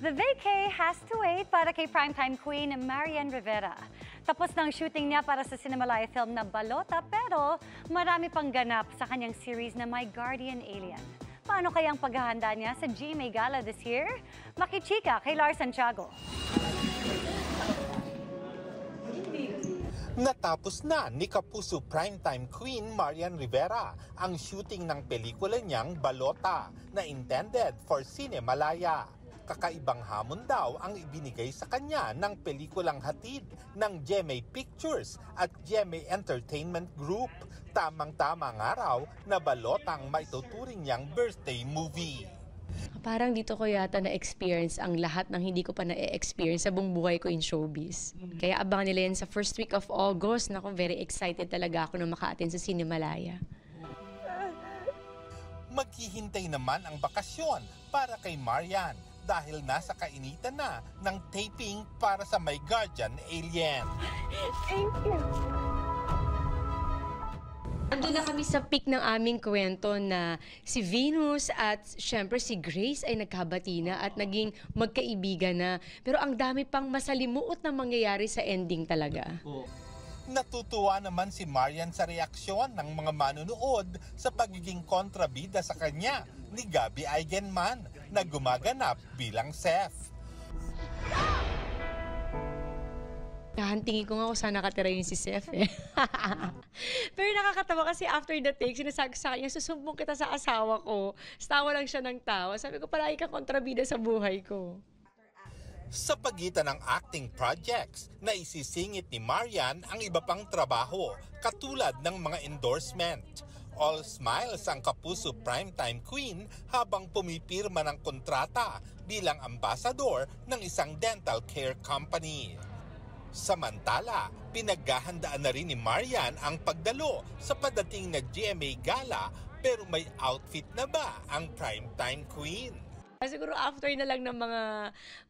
The vacay has to wait para kay primetime queen Marian Rivera. Tapos na ang shooting niya para sa Cinemalaya film na Balota, pero marami pang ganap sa kanyang series na My Guardian Alien. Paano kaya ang paghahanda niya sa GMA Gala this year? Makichika kay Lars Santiago. Natapos na ni Kapuso primetime queen Marian Rivera ang shooting ng pelikula niyang Balota na intended for Cinemalaya. Kakaibang hamon daw ang ibinigay sa kanya ng pelikulang hatid ng GMA Pictures at GMA Entertainment Group. Tamang-tamang araw na Balotang maituturing niyang birthday movie. Parang dito ko yata na-experience ang lahat ng hindi ko pa na-experience sa buong buhay ko in showbiz. Kaya abangan nila yan sa first week of August. Naku, very excited talaga ako na maka-attend sa Cinemalaya. Maghihintay naman ang bakasyon para kay Marian dahil nasa kainitan na ng taping para sa My Guardian Alien. Thank you. Ando na kami sa peak ng aming kwento na si Venus at syempre si Grace ay nagkabati na at naging magkaibigan na. Pero ang dami pang masalimuot na mangyayari sa ending talaga. Natutuwa naman si Marian sa reaksyon ng mga manunood sa pagiging kontrabida sa kanya ni Gabby Eigenman na gumaganap bilang Seth. Kahantingin ko nga kung saan nakatira yun si Seth eh. Pero nakakatawa kasi after the take, sinasabi sa kanya, susumbong kita sa asawa ko. Tawa lang siya ng tawa. Sabi ko, palagi ka kontrabida sa buhay ko. Sa pagitan ng acting projects, naisisingit ni Marian ang iba pang trabaho katulad ng mga endorsement. All smiles ang Kapuso primetime queen habang pumipirma ng kontrata bilang ambasador ng isang dental care company. Samantala, pinaghahandaan na rin ni Marian ang pagdalo sa padating na GMA Gala pero may outfit na ba ang primetime queen? Siguro after na lang ng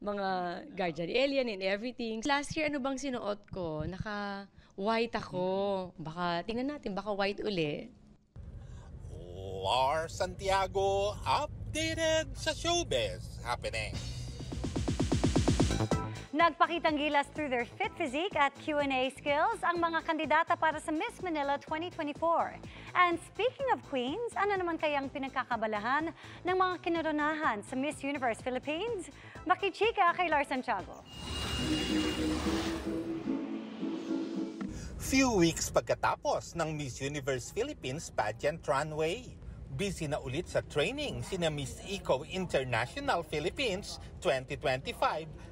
mga Guardian Alien and everything. Last year, ano bang sinuot ko? Naka-white ako. Baka, tingnan natin, baka white uli. Lars Santiago, updated sa showbiz happening. Nagpakitang gilas through their fit physique at Q&A skills ang mga kandidata para sa Miss Manila 2024. And speaking of queens, ano naman kayang pinagkakabalahan ng mga kinoronahan sa Miss Universe Philippines? Makichika kay Lars Santiago. Few weeks pagkatapos ng Miss Universe Philippines pageant runway, busy na ulit sa training sina Miss Eco International Philippines 2025,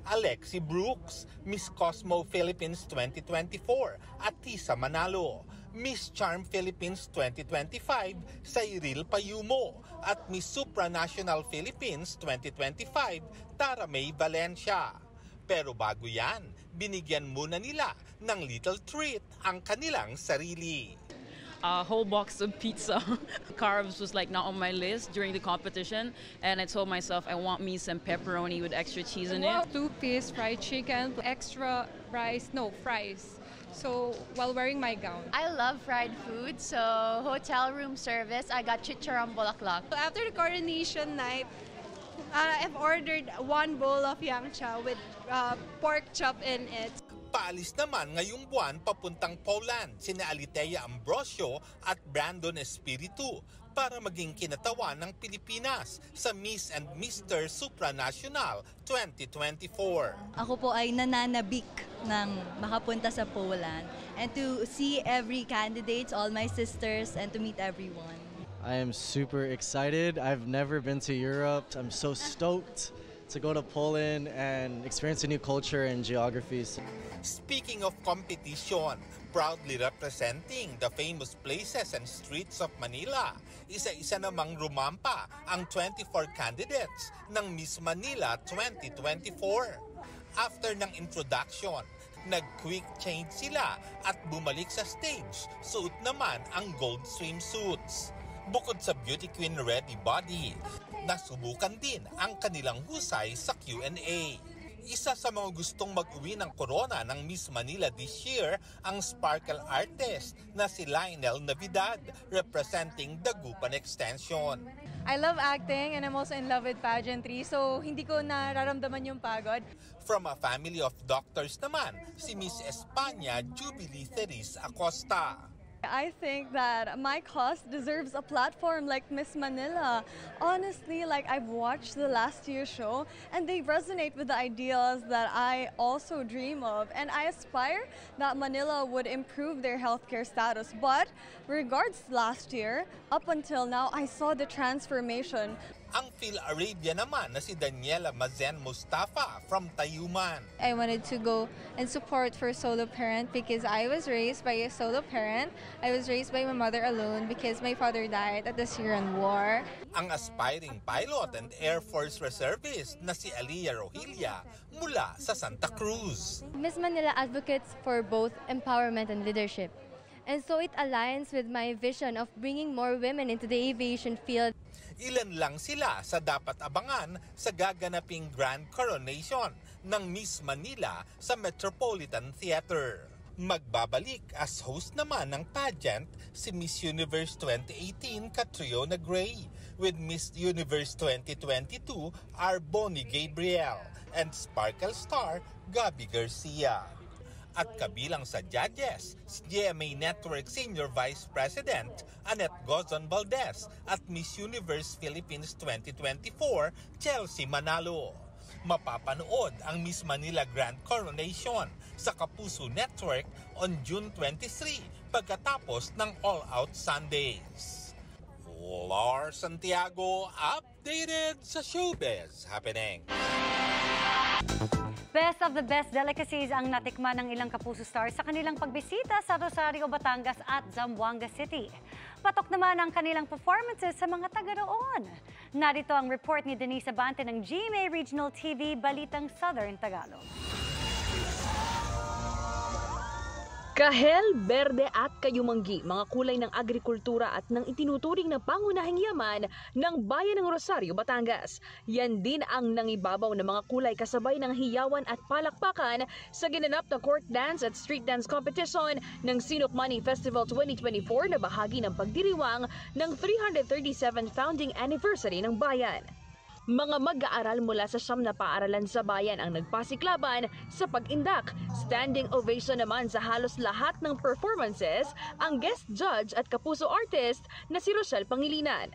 Alexi Brooks, Miss Cosmo Philippines 2024, at Tisa Manalo, Miss Charm Philippines 2025, Cyril Payumo, at Miss Supranational Philippines 2025, Tara May Valencia. Pero bago yan, binigyan muna nila ng little treat ang kanilang sarili. A whole box of pizza. Carbs was like not on my list during the competition, and I told myself I want me some pepperoni with extra cheese in it. 2-piece fried chicken, extra fries. So while wearing my gown. I love fried food, so hotel room service, I got chicharon bulaklak. After the coronation night, I've ordered 1 bowl of yang chow with pork chop in it. Paalis naman ngayong buwan papuntang Poland sina Alitea Ambrosio at Brandon Espiritu para maging kinatawan ng Pilipinas sa Miss and Mr. Supranational 2024. Ako po ay nananabik ng makapunta sa Poland and to see every candidates, all my sisters, and to meet everyone. I am super excited. I've never been to Europe. I'm so stoked to go to Poland and experience a new culture and geographies. Speaking of competition, proudly representing the famous places and streets of Manila, isa-isa namang rumampa ang 24 candidates ng Miss Manila 2024. After ng introduction, nag-quick change sila at bumalik sa stage, suot naman ang gold swimsuits. Bukod sa beauty queen ready body, nasubukan din ang kanilang husay sa Q&A. Isa sa mga gustong mag-uwi ng corona ng Miss Manila this year ang sparkle artist na si Lionel Navidad, representing Dagupan Extension. I love acting and I'm also in love with pageantry, so hindi ko nararamdaman yung pagod. From a family of doctors naman, si Miss España Jubilee Ceris Acosta. I think that my cause deserves a platform like Miss Manila. Honestly, like I've watched the last year's show and they resonate with the ideals that I also dream of, and I aspire that Manila would improve their healthcare status. But regards last year, up until now, I saw the transformation. Ang Phil-Arabia naman na si Daniela Mazen Mustafa from Tayuman. I wanted to go and support for solo parent because I was raised by a solo parent. I was raised by my mother alone because my father died at the Syrian war. Ang aspiring pilot and Air Force reservist na si Aliyah Rohilla mula sa Santa Cruz. Miss Manila advocates for both empowerment and leadership. And so it aligns with my vision of bringing more women into the aviation field. Ilan lang sila sa dapat abangan sa gaganaping Grand Coronation ng Miss Manila sa Metropolitan Theater. Magbabalik as host naman ng pageant si Miss Universe 2018 Catriona Gray with Miss Universe 2022 Arboni Gabriel and Sparkle star Gabby Garcia. At kabilang sa judges, si GMA Network Senior Vice President Annette Gozon Valdez at Miss Universe Philippines 2024 Chelsea Manalo. Mapapanood ang Miss Manila Grand Coronation sa Kapuso Network on June 23 pagkatapos ng All Out Sundays. Lars Santiago, updated sa Showbiz Happening. Best of the best delicacies ang natikman ng ilang Kapuso stars sa kanilang pagbisita sa Rosario, Batangas at Zamboanga City. Patok naman ang kanilang performances sa mga taga roon. Narito ang report ni Denise Abante ng GMA Regional TV, Balitang Southern Tagalog. Kahel, berde at kayumanggi, mga kulay ng agrikultura at ng itinuturing na pangunahing yaman ng bayan ng Rosario, Batangas. Yan din ang nangibabaw ng mga kulay kasabay ng hiyawan at palakpakan sa ginanap na court dance at street dance competition ng Sinukmani Festival 2024 na bahagi ng pagdiriwang ng 337th founding anniversary ng bayan. Mga mag-aaral mula sa 9 na paaralan sa bayan ang nagpasiklaban sa pag-indak. Standing ovation naman sa halos lahat ng performances ang guest judge at Kapuso artist na si Rochelle Pangilinan.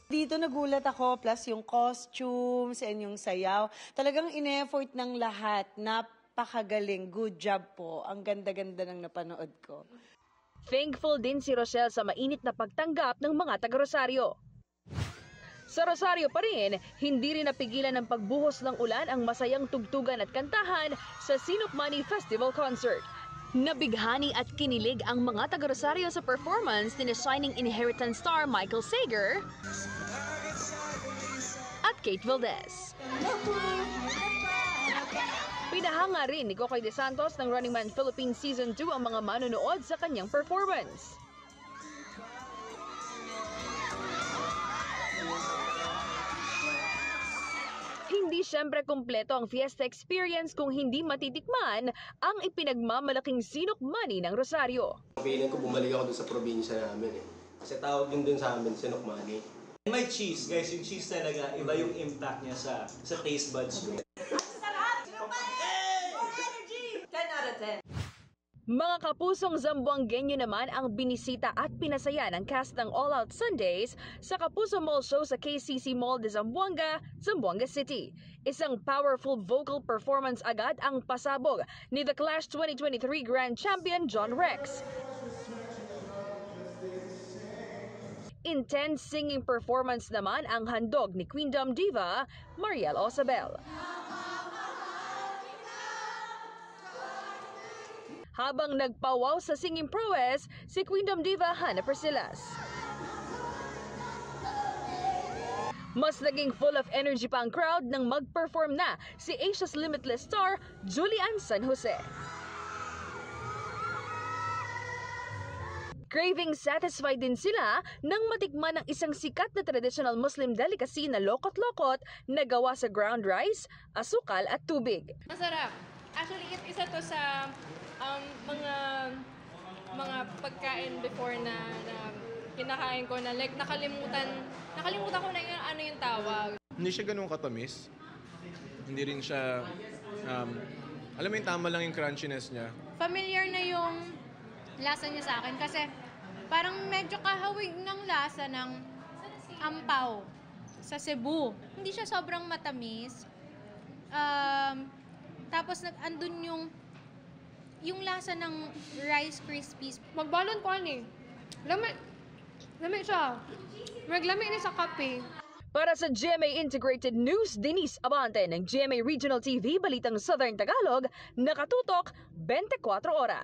Dito nagulat ako, plus yung costumes and yung sayaw. Talagang in-effort ng lahat. Napakagaling. Good job po. Ang ganda-ganda ng napanood ko. Thankful din si Rochelle sa mainit na pagtanggap ng mga taga-Rosario. Sa Rosario pa rin, hindi rin napigilan ng pagbuhos ng ulan ang masayang tugtugan at kantahan sa Sinukmani Festival Concert. Nabighani at kinilig ang mga taga-Rosario sa performance ni Shining Inheritance star Michael Sager at Kate Valdez. Pinahanga rin ni Kokoy De Santos ng Running Man Philippines Season 2 ang mga manonood sa kanyang performance. Hindi siyempre kumpleto ang fiesta experience kung hindi matitikman ang ipinagmamalaking Sinukmani ng Rosario. Feeling ko bumalik ako dun sa probinsya namin eh. Kasi tawag din dun sa amin, Sinukmani. May cheese, guys. Yung cheese talaga, iba yung impact niya sa taste buds mo. Sarap! Sinukmani! More energy! 10 out of 10. Mga kapusong Zamboangueño naman ang binisita at pinasaya ng cast ng All Out Sundays sa Kapuso Mall Show sa KCC Mall de Zamboanga, Zamboanga City. Isang powerful vocal performance agad ang pasabog ni The Clash 2023 Grand Champion John Rex. Intense singing performance naman ang handog ni Queendom Diva Mariel Osabel. Habang nagpawaw sa singing prowess si Queendom Diva Hannah Persilas. Mas naging full of energy pa ang crowd nang mag-perform na si Asia's Limitless star Julian San Jose. Craving satisfied din sila nang matikman ng isang sikat na traditional Muslim delicacy na lokot-lokot na gawa sa ground rice, asukal at tubig. Masarap. Actually, isa to sa mga pagkain before na kinakain ko na like nakalimutan ko na ano yung tawag. Hindi siya ganun katamis. Hindi rin siya, alam mo yung tama lang yung crunchiness niya. Familiar na yung lasa niya sa akin kasi parang medyo kahawig ng lasa ng ampaw sa Cebu. Hindi siya sobrang matamis. Tapos andun yung lasa ng Rice Krispies. Magbalon ko ani. Lami siya. Maglami ni sa kape. Para sa GMA Integrated News, Denise Abante ng GMA Regional TV, Balitang Southern Tagalog, nakatutok 24 oras.